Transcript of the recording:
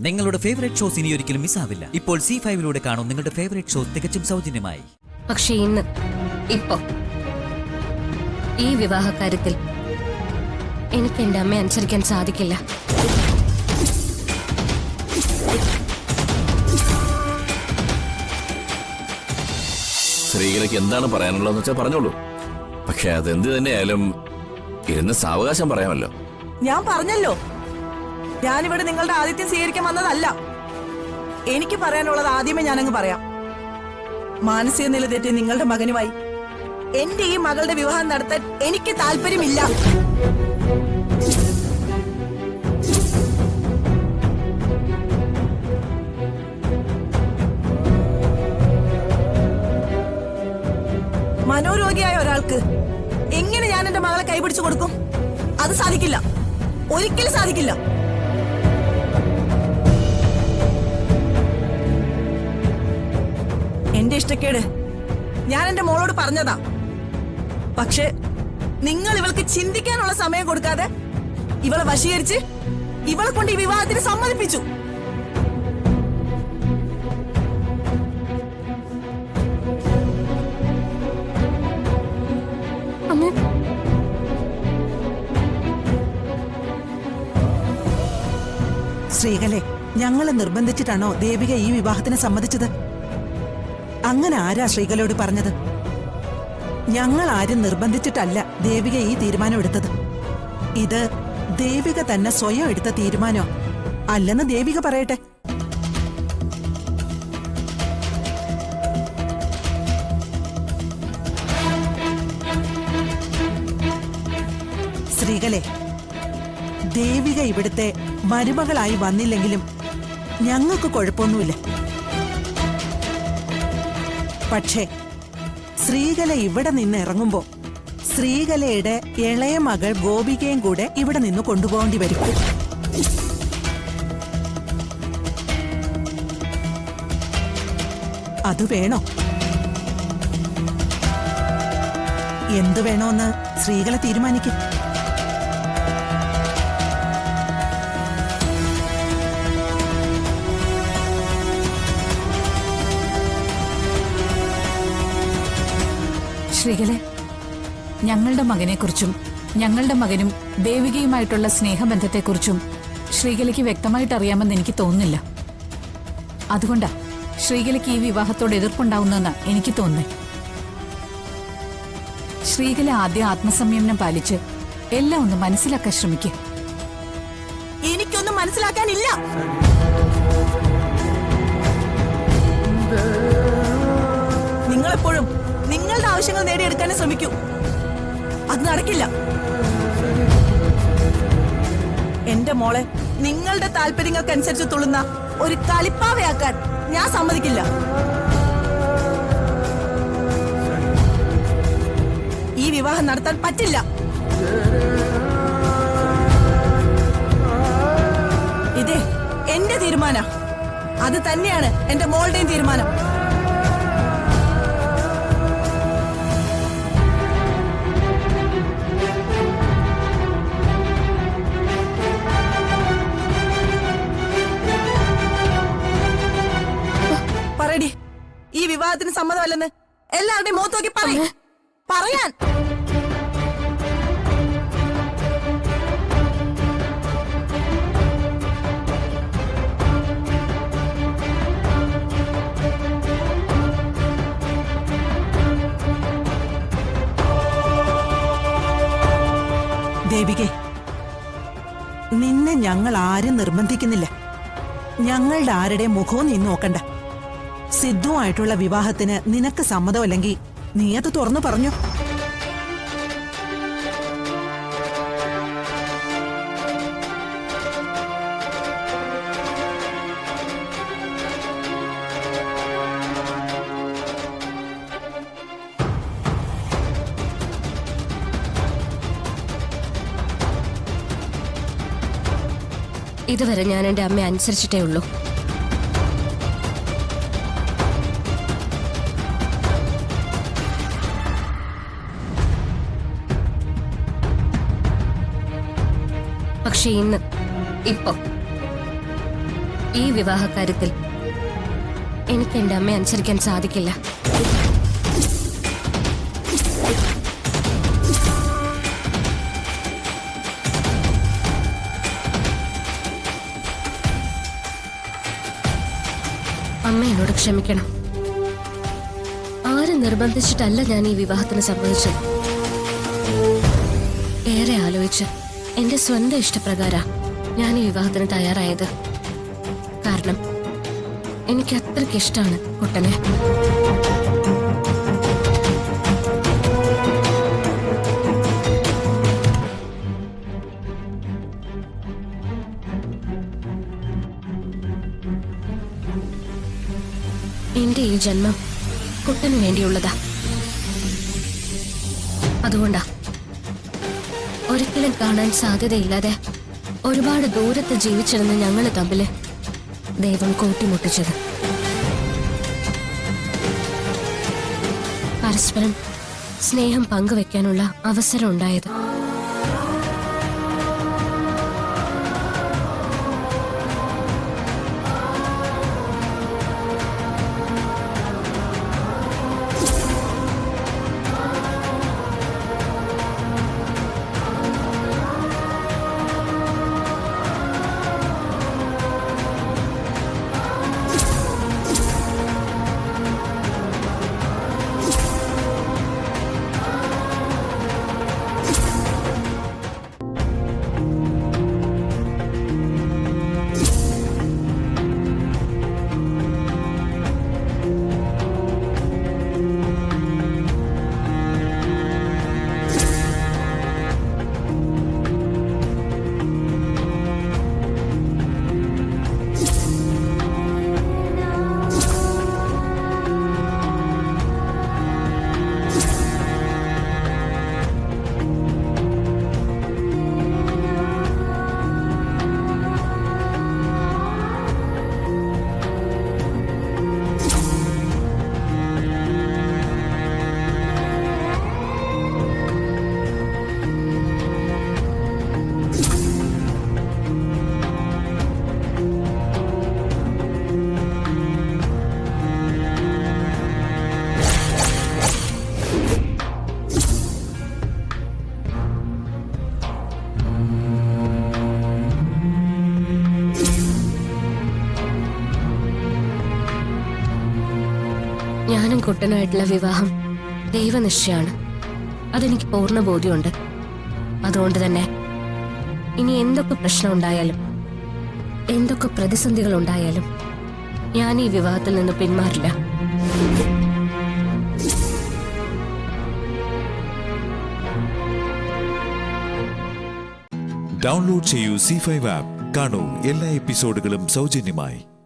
നിങ്ങളുടെ favourite shows ഇനി ഒരിക്കലും മിസ്സാവില്ല. ഇപ്പോൾ C5 കാണും നിങ്ങളുടെ ഫേവറേറ്റ് ഷോസ് തികച്ചും സൗജന്യമായി. പക്ഷേ ഇപ്പോ ഈ വിവാഹകാര്യത്തിൽ എനിക്ക് എന്റെ അമ്മയെ അനുസരിക്കാൻ സാധിക്കില്ല. സ്ത്രീകൾക്ക് എന്താണ് പറയാനുള്ളതെന്ന് വെച്ചാൽ പറഞ്ഞോളൂ. പക്ഷെ അതെന്ത് തന്നെയായാലും ഇരുന്ന് സാവകാശം പറയാമല്ലോ. ഞാൻ പറഞ്ഞല്ലോ, ഞാനിവിടെ നിങ്ങളുടെ ആതിഥ്യം സ്വീകരിക്കാൻ വന്നതല്ല. എനിക്ക് പറയാനുള്ളത് ആദ്യമേ ഞാനങ്ങ് പറയാം. മാനസിക നില തെറ്റി നിങ്ങളുടെ മകനുമായി എന്റെ ഈ മകളുടെ വിവാഹം നടത്താൻ എനിക്ക് താല്പര്യമില്ല. മനോരോഗിയായ ഒരാൾക്ക് എങ്ങനെ ഞാൻ എന്റെ മകളെ കൈപിടിച്ചു കൊടുക്കും? അത് സാധിക്കില്ല, ഒരിക്കലും സാധിക്കില്ല. എന്റെ ഇഷ്ടക്കേട് ഞാൻ എന്റെ മോളോട് പറഞ്ഞതാ. പക്ഷെ നിങ്ങൾ ഇവൾക്ക് ചിന്തിക്കാനുള്ള സമയം കൊടുക്കാതെ ഇവളെ വശീകരിച്ച് ഇവളെ കൊണ്ട് ഈ വിവാഹത്തിന് സമ്മതിപ്പിച്ചു. ശ്രീകലെ, ഞങ്ങളെ നിർബന്ധിച്ചിട്ടാണോ ദേവിക ഈ വിവാഹത്തിന് സമ്മതിച്ചത്? അങ്ങനെ ആരാ ശ്രീകലയോട് പറഞ്ഞത്? ഞങ്ങൾ ആരും നിർബന്ധിച്ചിട്ടല്ല ദേവിക ഈ തീരുമാനം എടുത്തത്. ഇത് ദേവിക തന്നെ സ്വയം എടുത്ത തീരുമാനോ അല്ലെന്ന് ദേവിക പറയട്ടെ. ശ്രീകലെ, ദേവിക ഇവിടുത്തെ മരുമകളായി വന്നില്ലെങ്കിലും ഞങ്ങൾക്ക് കുഴപ്പമൊന്നുമില്ല. പക്ഷേ ശ്രീകല ഇവിടെ നിന്ന് ഇറങ്ങുമ്പോ ശ്രീകലയുടെ ഇളയ മകൾ ഗോപികയും കൂടെ ഇവിടെ നിന്ന് കൊണ്ടുപോകേണ്ടി വരും. അത് വേണോ? എന്തു വേണോന്ന് ശ്രീകല തീരുമാനിക്കും. ശ്രീകലെ, ഞങ്ങളുടെ മകനെക്കുറിച്ചും ഞങ്ങളുടെ മകനും ദേവികയുമായിട്ടുള്ള സ്നേഹബന്ധത്തെക്കുറിച്ചും ശ്രീകലയ്ക്ക് വ്യക്തമായിട്ട് അറിയാമെന്ന് എനിക്ക് തോന്നുന്നില്ല. അതുകൊണ്ടാ ശ്രീകലയ്ക്ക് ഈ വിവാഹത്തോട് എതിർപ്പുണ്ടാവുന്നെന്ന് എനിക്ക് തോന്നുന്നത്. ശ്രീകല ആദ്യം ആത്മസംയമനം പാലിച്ച് എല്ലാം ഒന്ന് മനസ്സിലാക്കാൻ ശ്രമിക്കുക. എനിക്കൊന്നും മനസ്സിലാക്കാനില്ല. നിങ്ങളെപ്പോഴും നിങ്ങളുടെ ആവശ്യങ്ങൾ നേടിയെടുക്കാനേ ശ്രമിക്കൂ. അത് നടക്കില്ല. എന്റെ മോളെ നിങ്ങളുടെ താല്പര്യങ്ങൾക്കനുസരിച്ച് തുള്ളുന്ന ഒരു കളിപ്പാവയാക്കാൻ ഞാൻ സമ്മതിക്കില്ല. ഈ വിവാഹം നടത്താൻ പറ്റില്ല. ഇതേ എന്റെ തീരുമാനം. അത് തന്നെയാണ് എന്റെ മോളുടെയും തീരുമാനം. പറയടി, ഈ വിവാഹത്തിന് സമ്മതമല്ലെന്ന് എല്ലാവരുടെയും മുഖത്ത് നോക്കി പറയാൻ. ദേവികെ, നിന്നെ ഞങ്ങൾ ആരും നിർബന്ധിക്കുന്നില്ല. ഞങ്ങളുടെ ആരുടെ മുഖവും നീ നോക്കണ്ട. സിദ്ധുവായിട്ടുള്ള വിവാഹത്തിന് നിനക്ക് സമ്മതമല്ലെങ്കിൽ നീ അത് തുറന്നു പറഞ്ഞു. ഇതുവരെ ഞാൻ എന്റെ അമ്മയെ അനുസരിച്ചിട്ടേ ഉള്ളൂ. പക്ഷെ ഇപ്പൊ ഈ വിവാഹകാര്യത്തിൽ എനിക്ക് എന്റെ അമ്മയെ അനുസരിക്കാൻ സാധിക്കില്ല. അമ്മ എന്നോട് ക്ഷമിക്കണം. ആരും നിർബന്ധിച്ചിട്ടല്ല ഞാൻ ഈ വിവാഹത്തിന് സമ്മതിച്ചത്. ഏറെ ആലോചിച്ച് എന്റെ സ്വന്തം ഇഷ്ടപ്രകാര ഞാൻ ഈ വിവാഹത്തിന് തയ്യാറായത്. കാരണം എനിക്ക് അത്രയ്ക്ക് ഇഷ്ടമാണ് കുട്ടനെ. എന്റെ ഈ ജന്മം കുട്ടന് വേണ്ടിയുള്ളതാ. അതുകൊണ്ടാ ഒരിക്കലും കാണാൻ സാധ്യതയില്ലാതെ ഒരുപാട് ദൂരത്ത് ജീവിച്ചിരുന്ന ഞങ്ങള് തമ്മില് ദൈവം കൂട്ടിമുട്ടിച്ചത്. പരസ്പരം സ്നേഹം പങ്കുവെക്കാനുള്ള അവസരം ഉണ്ടായത്. ഞാനും കുട്ടനുമായിട്ടുള്ള വിവാഹം ദൈവനിശ്ചയാണ്. അതെനിക്ക് പൂർണ്ണ ബോധ്യമുണ്ട്. അതുകൊണ്ട് തന്നെ ഇനി എന്തൊക്കെ പ്രശ്നം ഉണ്ടായാലും എന്തൊക്കെ പ്രതിസന്ധികൾ ഉണ്ടായാലും ഞാൻ ഈ വിവാഹത്തിൽ നിന്ന് പിന്മാറില്ല. ഡൗൺലോഡ് ചെയ്യൂ C5 ആപ്പ്. കാണൂ എല്ലാ എപ്പിസോഡുകളും സൗജന്യമായി.